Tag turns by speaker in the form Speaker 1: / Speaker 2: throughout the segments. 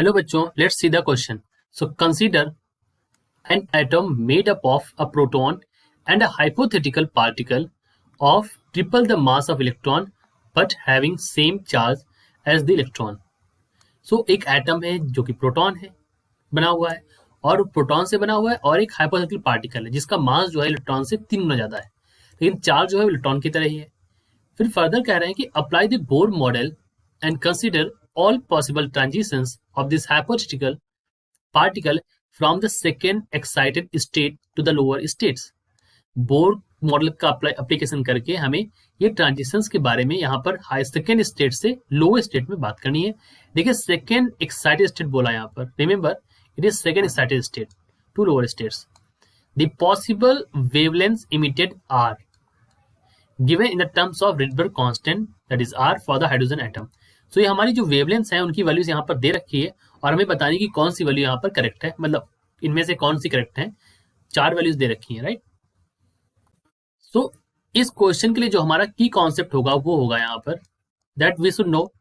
Speaker 1: Hello बच्चों, let's see the question. So consider an atom made up of a proton and a hypothetical particle of triple the mass of electron but having same charge as the electron. So एक atom है जो कि proton है बना हुआ है और proton से बना हुआ है और एक हाइपोथेटिकल पार्टिकल है जिसका मास जो है इलेक्ट्रॉन से 3 गुना ज्यादा है, लेकिन चार्ज जो है इलेक्ट्रॉन की तरह ही है. फिर फर्दर कह रहे हैं कि apply the Bohr model and consider all possible transitions of this hypothetical particle from the second excited state to the lower states. Bohr model का अप्लीकेशन करके हमें ये ट्रांजिशंस के बारे में यहाँ पर हाई सेकेंड स्टेट से लोअर स्टेट में बात करनी है. देखिए सेकेंड एक्साइटेड स्टेट बोला यहाँ पर, remember it is second excited state to lower states. The possible wavelengths emitted are given in the terms of Rydberg constant that is R for the hydrogen atom. तो ये हमारी जो wavelength है उनकी values यहाँ पर दे रखी है और हमें बताने की कौन सी वैल्यू यहाँ पर करेक्ट है, मतलब इनमें से कौन सी करेक्ट है. 4 वैल्यूज दे रखी है, राइट. सो इस क्वेश्चन के लिए जो हमारा की कॉन्सेप्ट होगा वो होगा यहाँ पर that we should know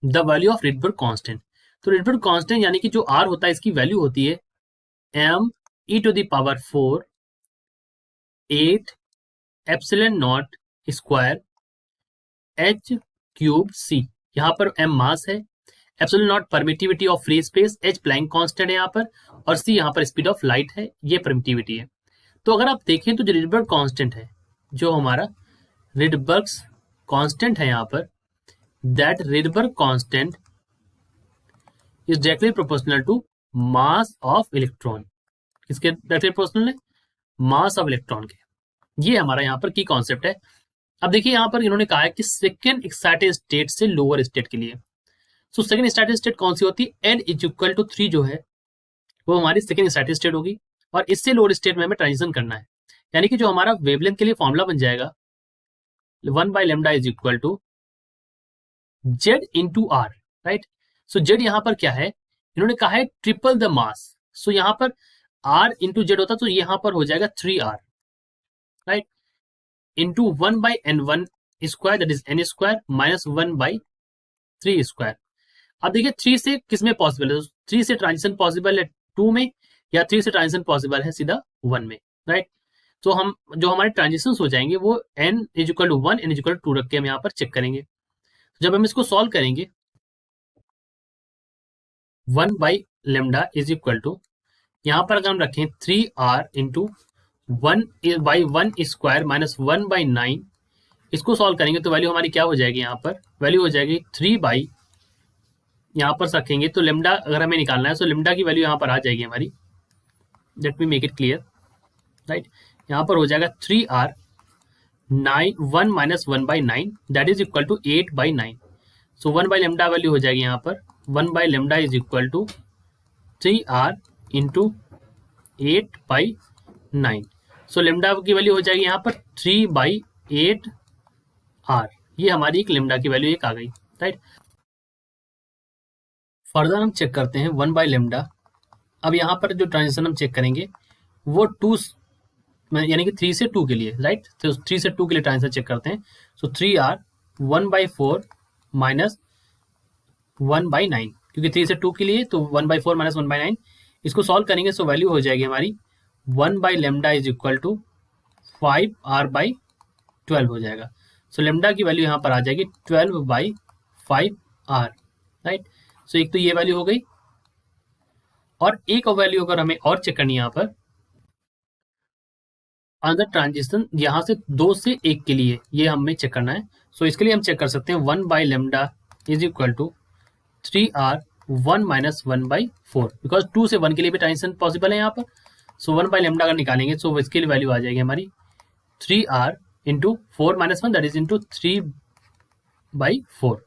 Speaker 1: the value of Rydberg constant. तो रिडबर्ग कांस्टेंट यानी कि जो आर होता है इसकी वैल्यू होती है m e to the power 4 8 epsilon nought square h cube c. यहाँ पर m मास है, epsilon nought permittivity of free space, h Planck constant है यहाँ पर और c यहाँ पर स्पीड ऑफ लाइट है, ये परमिटिविटी है. तो अगर आप देखें तो जो रिडबर्ग कांस्टेंट है, जो हमारा रिडबर्ग कांस्टेंट है यहाँ पर, that Rydberg constant is directly proportional to mass of electron. किसके डायरेक्टली प्रोपोर्शनल है? मास ऑफ इलेक्ट्रॉन के. ये हमारा यहाँ पर की कॉन्सेप्ट है. अब देखिए यहाँ पर इन्होंने कहा है कि सेकेंड एक्साइटेड स्टेट से लोअर स्टेट के लिए. सो सेकेंड एक्साइटेड स्टेट कौन सी होती है? n इज इक्वल टू 3 जो है वो हमारी सेकेंड एक्साइटेड स्टेट होगी और इससे लोअर स्टेट में हमें ट्रांजिशन करना है. यानी कि जो हमारा वेवलेंथ के लिए फॉर्मूला बन जाएगा 1/λ is equal to z into R, right. So z यहाँ पर क्या है? इन्होंने कहा है ट्रिपल द मास. सो यहाँ पर r इंटू जेड होता तो यहाँ पर हो जाएगा 3r, right, into 1/n1 square that is n square minus 1/3 square. अब देखिए 3 से किस में पॉसिबल है? 3 से ट्रांजिशन पॉसिबल है 2 में या 3 से ट्रांजिशन पॉसिबल है सीधा 1 में, राइट. तो हम जो हमारे ट्रांजिशन हो जाएंगे वो n is equal to 1 n is equal to 2 रख के हम यहाँ पर चेक करेंगे. जब हम इसको सॉल्व करेंगे 1/λ इज इक्वल टू यहाँ पर अगर हम रखें 3r इंटू 1/1 स्क्वायर माइनस 1/9, इसको सॉल्व करेंगे तो वैल्यू हमारी क्या हो जाएगी? यहाँ पर वैल्यू हो जाएगी 3 यहाँ पर रखेंगे तो लेमडा अगर हमें निकालना है तो लेमडा की वैल्यू यहाँ पर आ जाएगी हमारी. Let me make it clear, right. यहाँ पर हो जाएगा 3r 1 minus 1/9 that is equal to 8/9. So 1/λ value हो जाएगी यहाँ पर 1/λ is equal to 3r into 8/9. So lambda की वैल्यू हो जाएगी यहाँ पर 3/8r. ये हमारी एक लेमडा की वैल्यू एक आ गई, राइट. फर्दर हम चेक करते हैं 1/λ. अब यहाँ पर जो ट्रांजिशन हम चेक करेंगे वो 2 यानी कि 3 से 2 के लिए, राइट. तो 3 से 2 के लिए ट्रांजिशन चेक करते हैं. सो 3r 1/4 माइनस 1/9, क्योंकि 3 से 2 के लिए तो 1/4 माइनस 1/9. इसको सॉल्व करेंगे तो वैल्यू हो जाएगी हमारी 1/λ इज इक्वल टू 5r/12 हो जाएगा. सो लेमडा की वैल्यू यहाँ पर आ जाएगी 12/5r, राइट. सो एक तो ये वैल्यू हो गई और एक और वैल्यू अगर हमें और चेक करनी है यहाँ पर अनदर ट्रांजिशन यहाँ से 2 से 1 के लिए, ये हमें चेक करना है. सो इसके लिए हम चेक कर सकते हैं 1/λ is equal to 3r 1 minus 1/4, because 2 से 1 के लिए भी ट्रांजिशन पॉसिबल है यहाँ पर. सो 1/λ अगर निकालेंगे तो इसके लिए वैल्यू आ जाएगी हमारी 3r into 4 minus 1 that is into 3/4,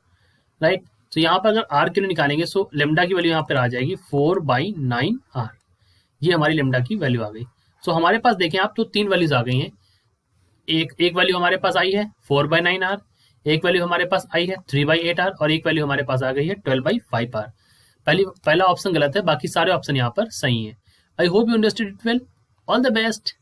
Speaker 1: right. तो यहाँ पर अगर r के लिए निकालेंगे सो लेमडा की वैल्यू यहाँ पर आ जाएगी 4/9r. ये हमारी लेमडा की वैल्यू आ गई. सो हमारे पास देखें आप तो 3 वैल्यूज आ गई हैं. एक वैल्यू हमारे पास आई है 4/9r, एक वैल्यू हमारे पास आई है 3/8r और एक वैल्यू हमारे पास आ गई है 12/5r. पहला ऑप्शन गलत है, बाकी सारे ऑप्शन यहाँ पर सही है. I hope you understood it well. All the best.